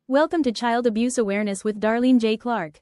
Welcome to Child Abuse Awareness with Darlene J. Clark.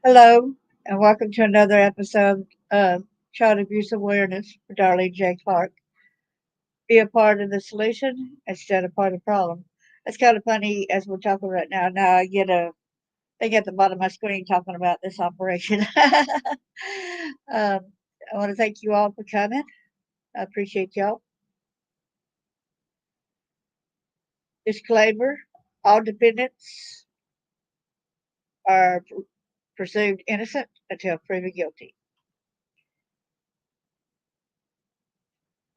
Hello, and welcome to another episode of Child Abuse Awareness with Darlene J. Clark. Be a part of the solution instead of part of the problem. It's kind of funny as we're talking right now. Now I get a thing at the bottom of my screen talking about this operation. I want to thank you all for coming. I appreciate y'all. Disclaimer: all defendants are presumed innocent until proven guilty.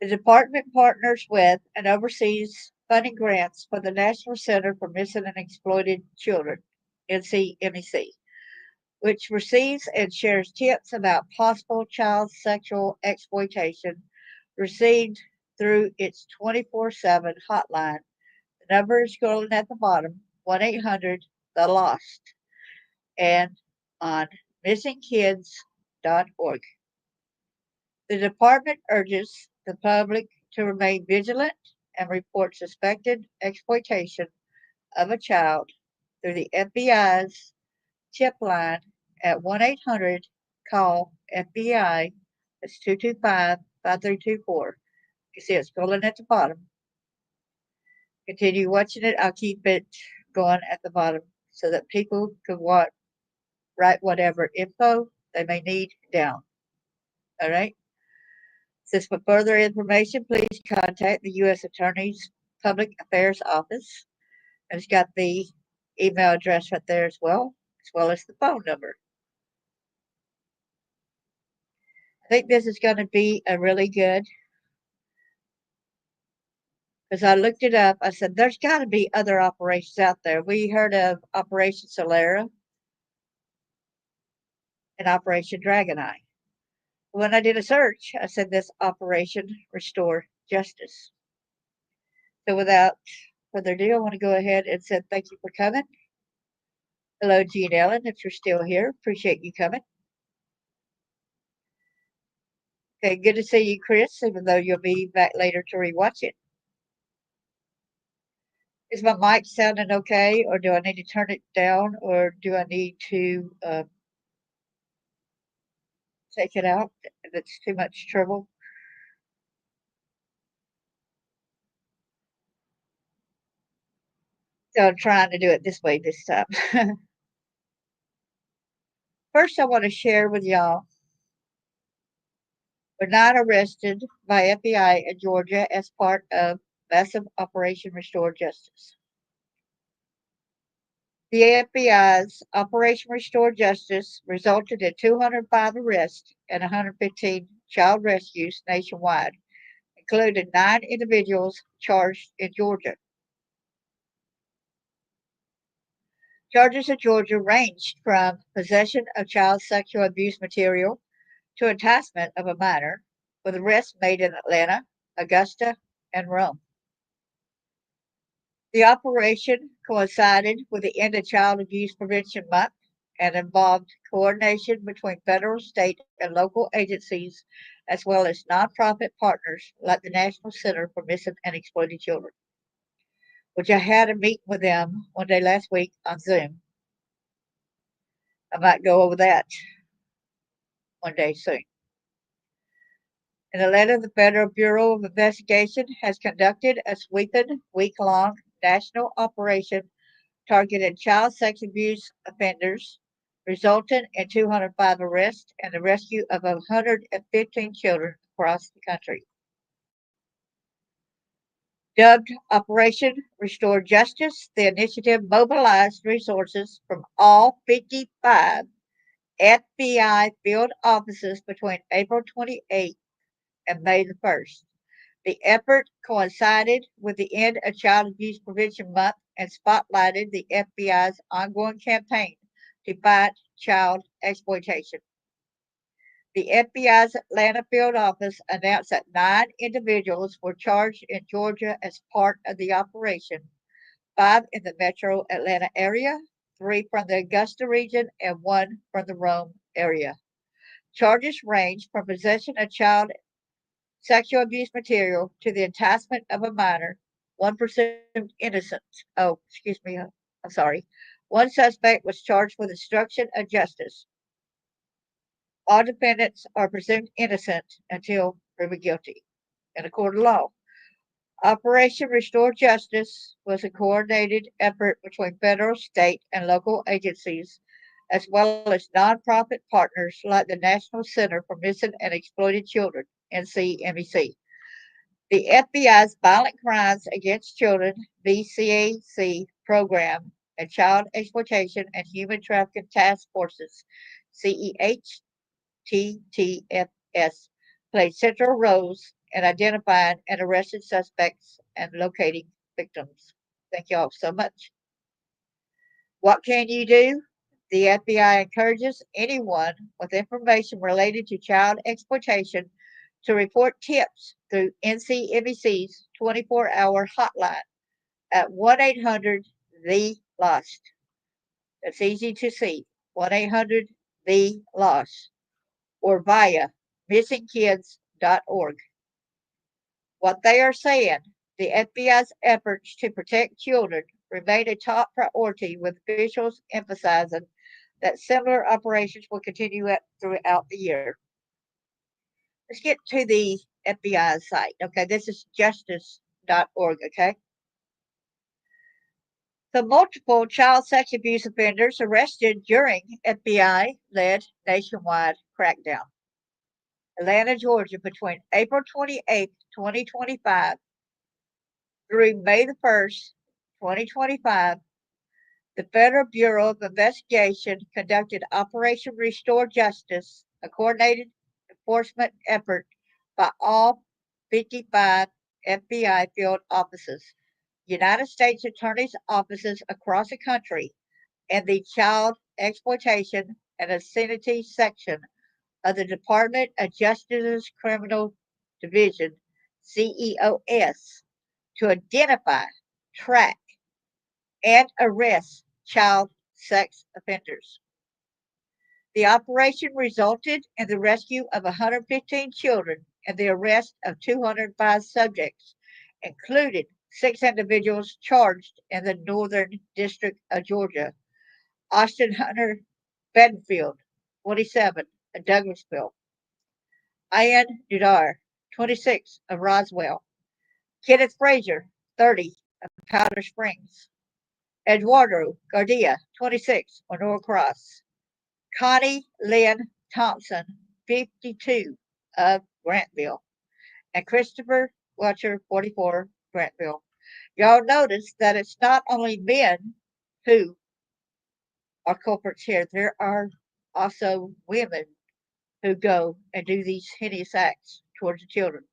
The department partners with and oversees funding grants for the National Center for Missing and Exploited Children, NCMEC, which receives and shares tips about possible child sexual exploitation received through its 24/7 hotline. The number is scrolling at the bottom, 1-800 The Lost, and on missingkids.org. The department urges the public to remain vigilant and report suspected exploitation of a child through the FBI's tip line at 1-800 call FBI. That's 225-5324. You see it scrolling at the bottom. Continue watching it. I'll keep it going at the bottom so that people can write whatever info they may need down. All right? Says for further information, please contact the U.S. Attorney's Public Affairs Office. And it's got the email address right there as well as the phone number. I think this is going to be a really good, because I looked it up. I said, there's got to be other operations out there. We heard of Operation Solera and Operation Dragon Eye. When I did a search, I said this Operation Restore Justice. So without further ado, I want to go ahead and say thank you for coming. Hello, Jean Ellen, if you're still here. Appreciate you coming. Okay, good to see you, Chris, even though you'll be back later to rewatch it. Is my mic sounding okay, or do I need to turn it down, or do I need to take it out if it's too much trouble? So I'm trying to do it this way this time. First, I want to share with y'all, we're not arrested by FBI in Georgia as part of massive Operation Restore Justice. The FBI's Operation Restore Justice resulted in 205 arrests and 115 child rescues nationwide, including 9 individuals charged in Georgia. Charges in Georgia ranged from possession of child sexual abuse material to enticement of a minor, with arrests made in Atlanta, Augusta, and Rome. The operation coincided with the end of Child Abuse Prevention Month and involved coordination between federal, state, and local agencies, as well as nonprofit partners like the National Center for Missing and Exploited Children, which I had a meeting with them one day last week on Zoom. I might go over that one day soon. In Atlanta, the Federal Bureau of Investigation has conducted a sweeping week-long national operation targeted child sex abuse offenders, resulting in 205 arrests and the rescue of 115 children across the country. Dubbed Operation Restore Justice, the initiative mobilized resources from all 55 FBI field offices between April 28th and May the 1st. The effort coincided with the end of Child Abuse Prevention Month and spotlighted the FBI's ongoing campaign to fight child exploitation. The FBI's Atlanta field office announced that 9 individuals were charged in Georgia as part of the operation, 5 in the metro Atlanta area, 3 from the Augusta region, and 1 from the Rome area. Charges range from possession of child sexual abuse material to the enticement of a minor. One presumed innocent. Oh, excuse me. I'm sorry. One suspect was charged with obstruction of justice. All defendants are presumed innocent until proven guilty in a court of law. Operation Restore Justice was a coordinated effort between federal, state, and local agencies, as well as nonprofit partners like the National Center for Missing and Exploited Children, NCMEC. The FBI's Violent Crimes Against Children (VCAC) program and Child Exploitation and Human Trafficking Task Forces (CEHTTFS) played central roles in identifying and arresting suspects and locating victims. Thank you all so much. What can you do? The FBI encourages anyone with information related to child exploitation to report tips through NCMEC's 24-hour hotline at 1 800 The Lost. That's easy to see. 1 800 The Lost or via missingkids.org. What they are saying, the FBI's efforts to protect children remain a top priority, with officials emphasizing that similar operations will continue throughout the year. Let's get to the FBI site. Okay, this is justice.org. Okay. The multiple child sex abuse offenders arrested during FBI led nationwide crackdown. Atlanta, Georgia, between April 28, 2025 through May the 1st, 2025, the Federal Bureau of Investigation conducted Operation Restore Justice, a coordinated enforcement effort by all 55 FBI field offices, United States Attorney's offices across the country, and the Child Exploitation and Obscenity section of the Department of Justice's Criminal Division, CEOS, to identify, track, and arrest child sex offenders. The operation resulted in the rescue of 115 children and the arrest of 205 subjects, including 6 individuals charged in the Northern District of Georgia: Austin Hunter Bedingfield, 27, of Douglasville; Ian Dudar, 26, of Roswell; Kenneth Frazier, 30, of Powder Springs; Eduardo Gardia, 26, of Norcross; Connie Lynn Thompson, 52, of Grantville; and Christopher Welcher, 44, Grantville. Y'all notice that it's not only men who are culprits here, there are also women who go and do these heinous acts towards the children.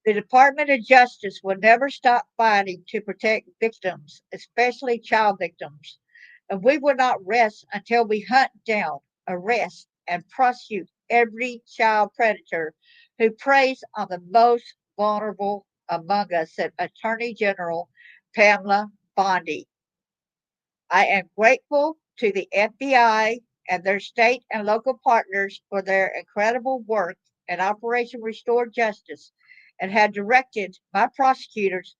The Department of Justice will never stop fighting to protect victims, especially child victims, and we will not rest until we hunt down, arrest, and prosecute every child predator who preys on the most vulnerable among us, said Attorney General Pamela Bondi. I am grateful to the FBI and their state and local partners for their incredible work in Operation Restore Justice, and had directed my prosecutors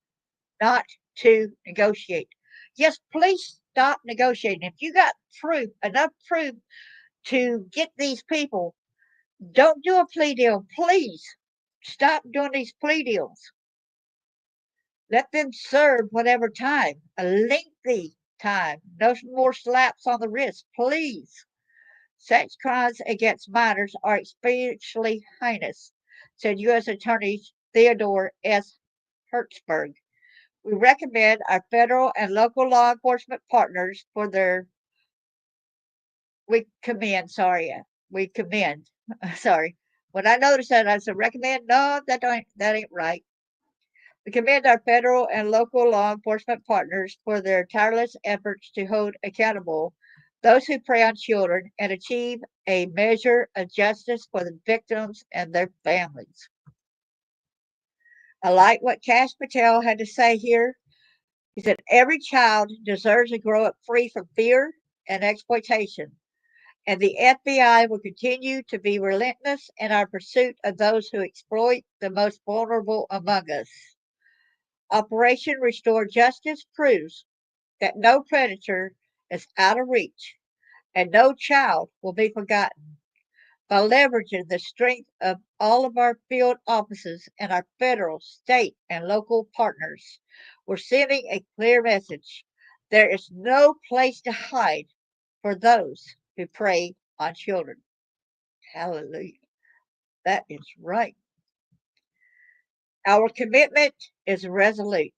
not to negotiate. Yes, please stop negotiating. If you got enough proof to get these people, don't do a plea deal. Please stop doing these plea deals. Let them serve whatever time, a lengthy time. No more slaps on the wrist, please. Sex crimes against minors are especially heinous, said U.S. Attorney Theodore S. Hertzberg. We recommend our federal and local law enforcement partners for their we commend, sorry, we commend. Sorry. When I noticed that, I said recommend. No, that ain't right. We commend our federal and local law enforcement partners for their tireless efforts to hold accountable those who prey on children and achieve a measure of justice for the victims and their families. I like what Cash Patel had to say here. He said, every child deserves to grow up free from fear and exploitation, and the FBI will continue to be relentless in our pursuit of those who exploit the most vulnerable among us. Operation Restore Justice proves that no predator is out of reach and no child will be forgotten. By leveraging the strength of all of our field offices and our federal, state, and local partners, we're sending a clear message. There is no place to hide for those who prey on children. Hallelujah. That is right. Our commitment is resolute.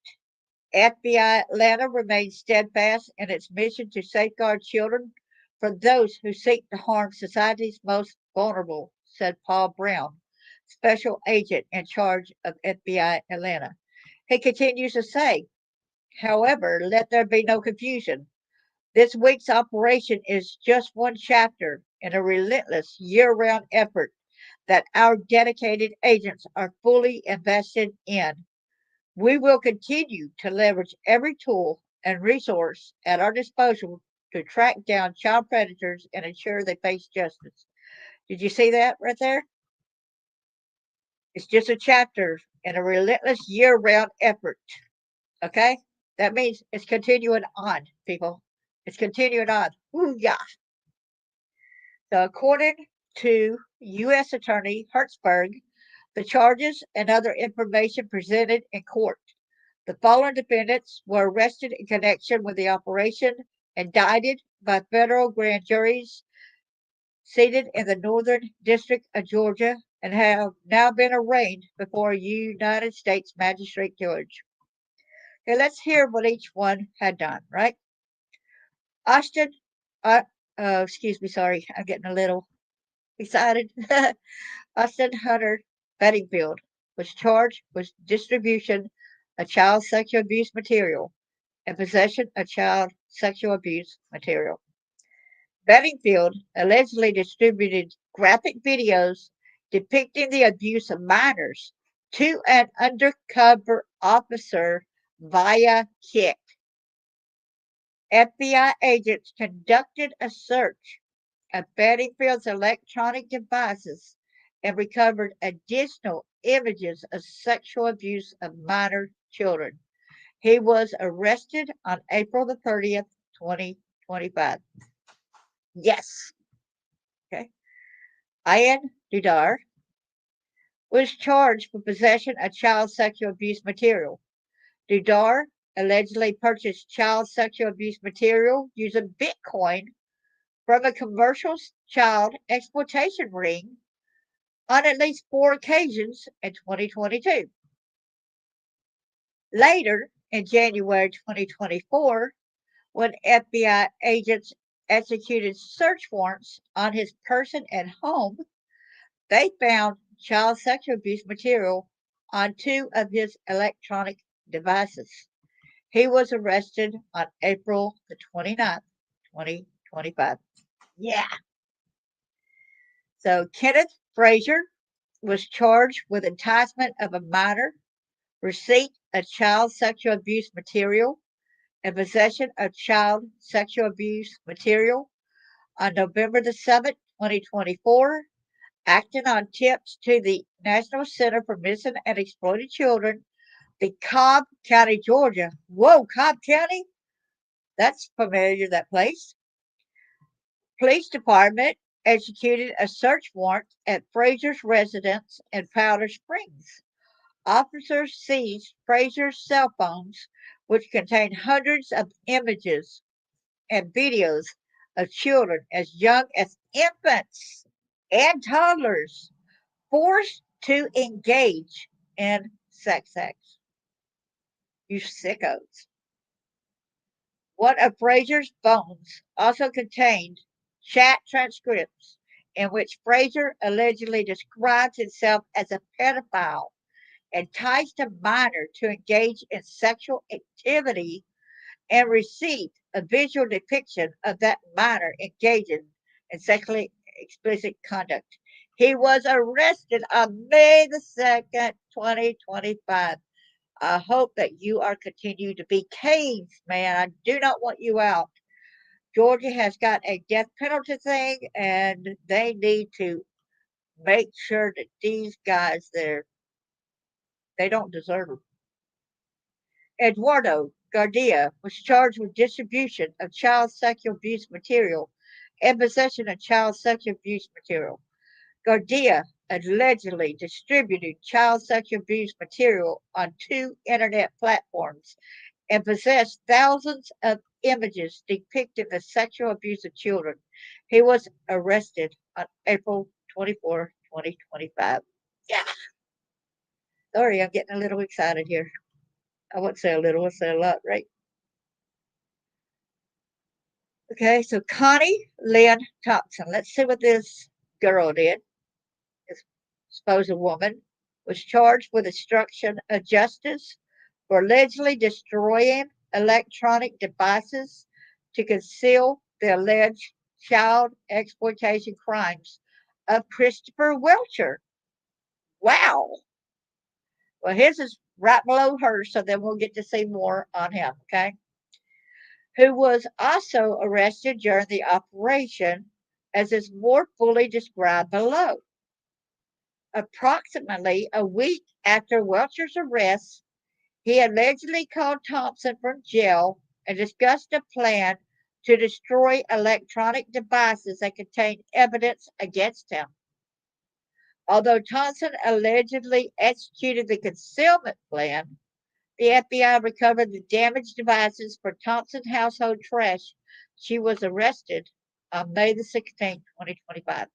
FBI Atlanta remains steadfast in its mission to safeguard children from those who seek to harm society's most vulnerable, said Paul Brown, special agent in charge of FBI Atlanta. He continues to say, however, let there be no confusion. This week's operation is just one chapter in a relentless year round effort that our dedicated agents are fully invested in. We will continue to leverage every tool and resource at our disposal to track down child predators and ensure they face justice. Did you see that right there? It's just a chapter in a relentless year round effort. Okay? That means it's continuing on, people. It's continuing on. Ooh, yeah. So, according to U.S. Attorney Hertzberg, the charges and other information presented in court. The following defendants were arrested in connection with the operation, indicted by federal grand juries seated in the Northern District of Georgia, and have now been arraigned before a United States magistrate judge. Okay, let's hear what each one had done, right? Austin, excuse me, sorry, I'm getting a little excited. Austin Hunter Bedingfield was charged with distribution of child sexual abuse material and possession of child sexual abuse material. Bedingfield allegedly distributed graphic videos depicting the abuse of minors to an undercover officer via Kik. FBI agents conducted a search of Bedingfield's electronic devices and recovered additional images of sexual abuse of minor children. He was arrested on April the 30th, 2025. Yes. Okay. Ian Dudar was charged for possession of child sexual abuse material. Dudar allegedly purchased child sexual abuse material using Bitcoin from a commercial child exploitation ring on at least 4 occasions in 2022. Later, in January 2024, when FBI agents executed search warrants on his person and home, they found child sexual abuse material on 2 of his electronic devices. He was arrested on April the 29th, 2025. Yeah. So Kenneth Frazier was charged with enticement of a minor, receipt of child sexual abuse material, and possession of child sexual abuse material on November the 7th, 2024, acting on tips to the National Center for Missing and Exploited Children, the Cobb County, Georgia. Whoa, Cobb County? That's familiar, that place. Police department executed a search warrant at Frazier's residence in Powder Springs. Officers seized Frazier's cell phones, which contained hundreds of images and videos of children as young as infants and toddlers forced to engage in sex acts. You sickos. One of Frazier's phones also contained chat transcripts in which Frazier allegedly describes himself as a pedophile, enticed a minor to engage in sexual activity, and received a visual depiction of that minor engaging in sexually explicit conduct. He was arrested on May the 2nd, 2025. I hope that you are continuing to be caged, man. I do not want you out. Georgia has got a death penalty thing, and they need to make sure that these guys there they don't deserve them. Eduardo Gardia was charged with distribution of child sexual abuse material and possession of child sexual abuse material. Gardia allegedly distributed child sexual abuse material on two internet platforms and possessed thousands of images depicting the sexual abuse of children. He was arrested on April 24, 2025. Yeah, sorry, I'm getting a little excited here. I wouldn't say a little, I'd say a lot, right? Okay, so Connie Lynn Thompson. Let's see what this girl did. This supposed woman was charged with obstruction of justice for allegedly destroying electronic devices to conceal the alleged child exploitation crimes of Christopher Welcher. Wow. Well, his is right below hers, so then we'll get to see more on him, okay? Who was also arrested during the operation, as is more fully described below. Approximately a week after Welcher's arrest, he allegedly called Thompson from jail and discussed a plan to destroy electronic devices that contained evidence against him. Although Thompson allegedly executed the concealment plan, the FBI recovered the damaged devices for Thompson's household trash. She was arrested on May the 16th, 2025.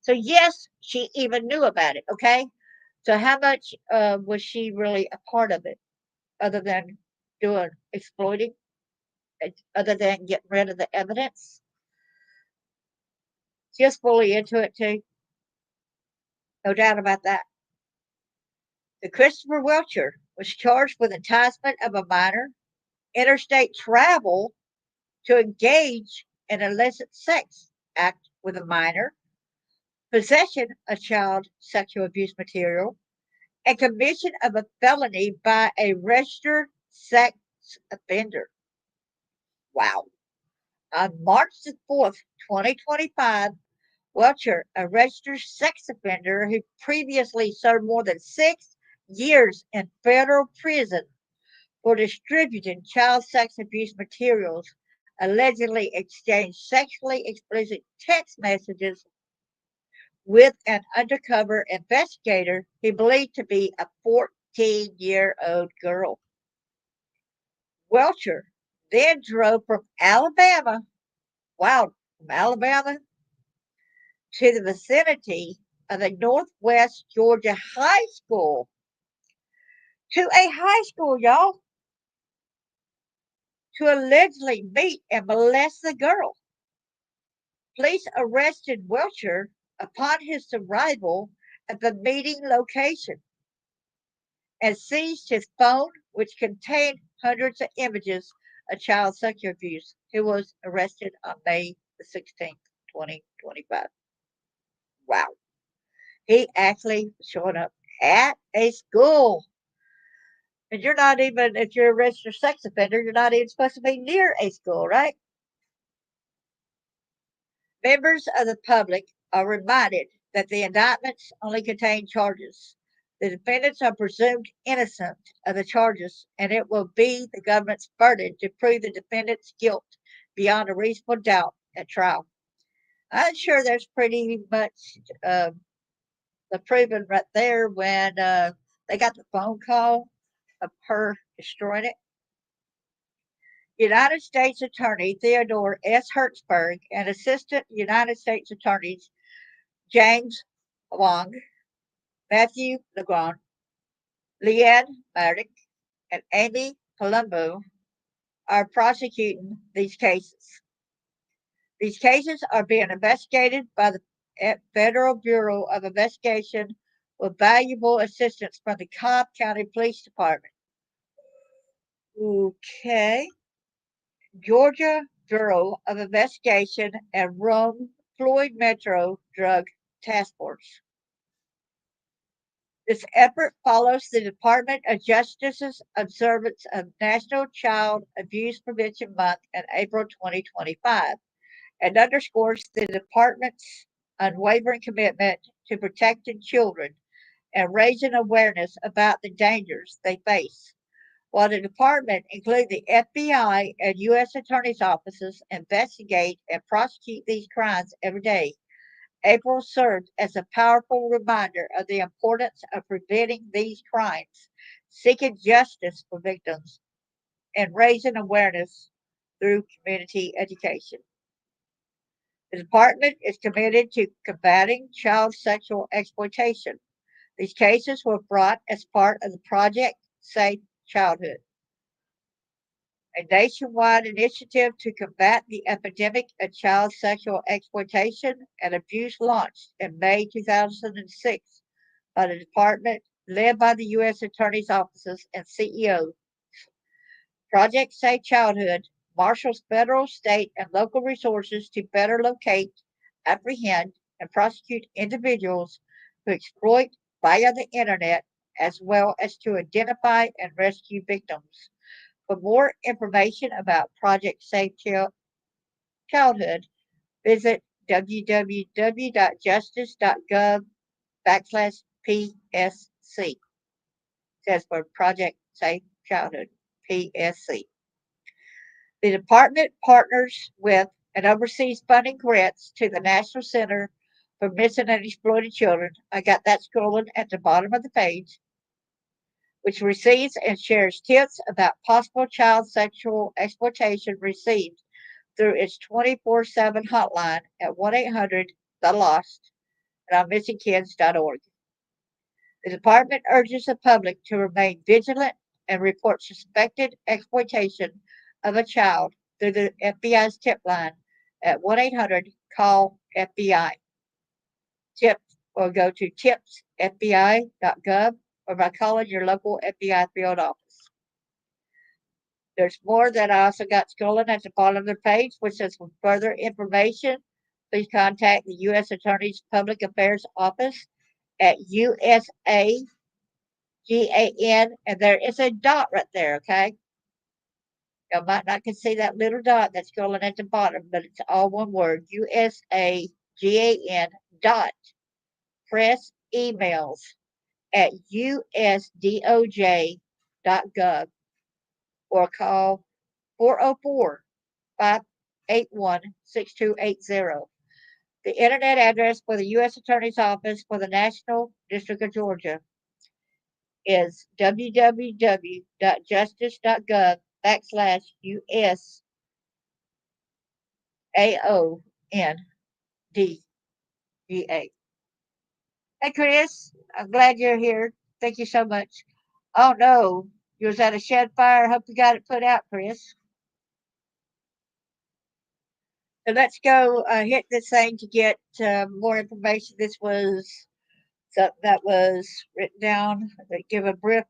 So, yes, she even knew about it, okay? So, how much was she really a part of it other than doing exploiting, other than getting rid of the evidence? She's fully into it, too. No doubt about that. The Christopher Welcher was charged with enticement of a minor, interstate travel to engage in illicit sex act with a minor, possession of child sexual abuse material, and commission of a felony by a registered sex offender. Wow. On March the 4th, 2025, Welcher, a registered sex offender who previously served more than 6 years in federal prison for distributing child sex abuse materials, allegedly exchanged sexually explicit text messages with an undercover investigator he believed to be a 14-year-old girl. Welcher then drove from Alabama, wow, from Alabama to the vicinity of a Northwest Georgia high school, to a high school, y'all, to allegedly meet and molest the girl. Police arrested Welcher upon his arrival at the meeting location and seized his phone, which contained hundreds of images of child sexual abuse. He was arrested on May the 16th, 2025. Wow. He actually showed up at a school. And you're not even, if you're a registered sex offender, you're not even supposed to be near a school, right? Members of the public are reminded that the indictments only contain charges. The defendants are presumed innocent of the charges, and it will be the government's burden to prove the defendant's guilt beyond a reasonable doubt at trial. I'm sure there's pretty much the proving right there when they got the phone call of her destroying it. United States Attorney Theodore S. Hertzberg and Assistant United States Attorneys James Wong, Matthew Legrand, Leanne Murdoch, and Amy Colombo are prosecuting these cases. These cases are being investigated by the Federal Bureau of Investigation with valuable assistance from the Cobb County Police Department. Okay. Georgia Bureau of Investigation and Rome Floyd Metro Drug Task Force. This effort follows the Department of Justice's observance of National Child Abuse Prevention Month in April 2025 and underscores the department's unwavering commitment to protecting children and raising awareness about the dangers they face. While the department, including the FBI and U.S. Attorney's offices, investigate and prosecute these crimes every day, April served as a powerful reminder of the importance of preventing these crimes, seeking justice for victims, and raising awareness through community education. The department is committed to combating child sexual exploitation. These cases were brought as part of the Project Safe Childhood, a nationwide initiative to combat the epidemic of child sexual exploitation and abuse launched in May 2006 by the department led by the U.S. Attorney's offices and CEO. Project Safe Childhood marshals federal, state, and local resources to better locate, apprehend, and prosecute individuals who exploit via the internet, as well as to identify and rescue victims. For more information about Project Safe Childhood, visit www.justice.gov/PSC. Says for Project Safe Childhood, PSC. The department partners with and oversees funding grants to the National Center for Missing and Exploited Children. I got that scrolling at the bottom of the page, which receives and shares tips about possible child sexual exploitation received through its 24/7 hotline at 1-800-THE-LOST and on missingkids.org. The department urges the public to remain vigilant and report suspected exploitation of a child through the FBI's tip line at 1-800-CALL-FBI. Tips or go to tipsfbi.gov or by calling your local FBI field office. There's more that I also got scrolling at the bottom of the page, which says for further information, please contact the U.S. Attorney's Public Affairs Office at USAGAN, and there is a dot right there, okay? You might not can see that little dot that's scrolling at the bottom, but it's all one word, USAGAN dot. Press emails at usdoj.gov or call 404-581-6280. The internet address for the U.S. Attorney's Office for the National District of Georgia is www.justice.gov/USAONDGA. Hey, Chris, I'm glad you're here. Thank you so much. Oh, no, you was at a shed fire. Hope you got it put out, Chris. So let's go hit this thing to get more information. This was something that was written down. Give a brief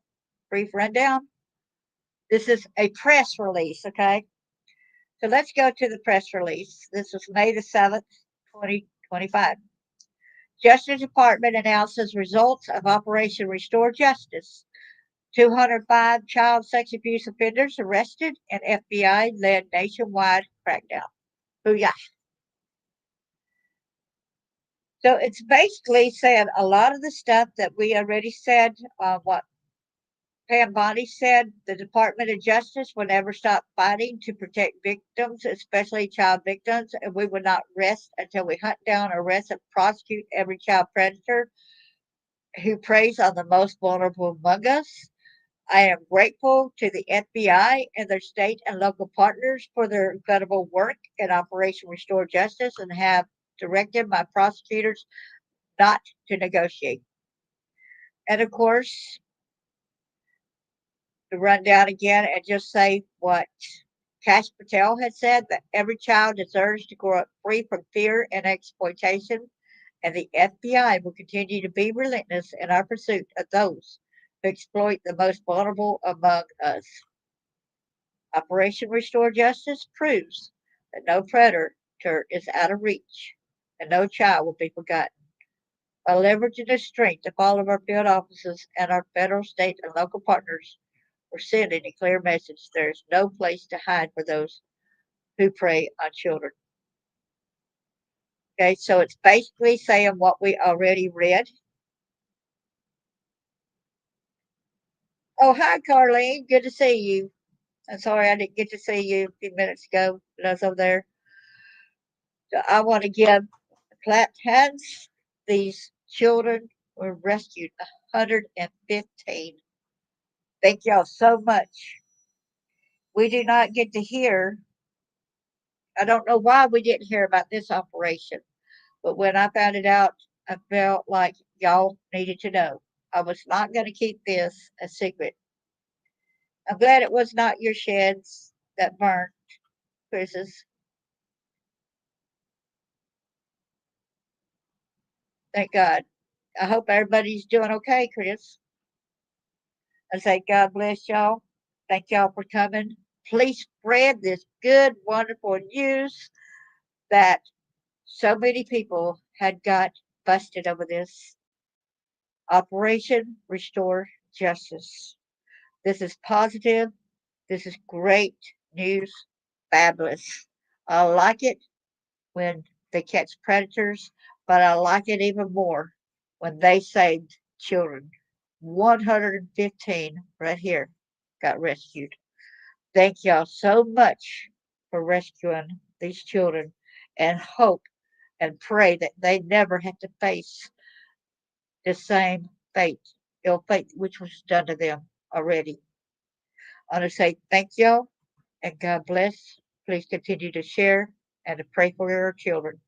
rundown. This is a press release, okay? So let's go to the press release. This was May the 7th, 2025. Justice Department announces results of Operation Restore Justice. 205 child sex abuse offenders arrested and FBI-led nationwide crackdown. Booyah. So it's basically saying a lot of the stuff that we already said, what Pam Bondi said, the Department of Justice will never stop fighting to protect victims, especially child victims, and we will not rest until we hunt down, arrest, and prosecute every child predator who preys on the most vulnerable among us. I am grateful to the FBI and their state and local partners for their incredible work in Operation Restore Justice and have directed my prosecutors not to negotiate. And of course, to run down again and just say what Kash Patel had said, that every child deserves to grow up free from fear and exploitation, and the FBI will continue to be relentless in our pursuit of those who exploit the most vulnerable among us. Operation Restore Justice proves that no predator is out of reach and no child will be forgotten. By leveraging the strength of all of our field offices and our federal, state, and local partners, we're sending a clear message: there is no place to hide for those who prey on children. Okay, so it's basically saying what we already read. Oh, hi, Carlene. Good to see you. I'm sorry I didn't get to see you a few minutes ago, but I was over there. So I want to give clap hands. These children were rescued, 115. Thank y'all so much. We do not get to hear, I don't know why we didn't hear about this operation, but when I found it out, I felt like y'all needed to know. I was not going to keep this a secret. I'm glad it was not your sheds that burned, Chris's. Thank God. I hope everybody's doing okay, Chris. I say God bless y'all. Thank y'all for coming. Please spread this good, wonderful news that so many people had got busted over this. Operation Restore Justice. This is positive. This is great news. Fabulous. I like it when they catch predators, but I like it even more when they saved children. 115 right here got rescued. Thank y'all so much for rescuing these children, and hope and pray that they never have to face the same fate, ill fate, which was done to them already. I want to say thank y'all and God bless. Please continue to share and to pray for your children.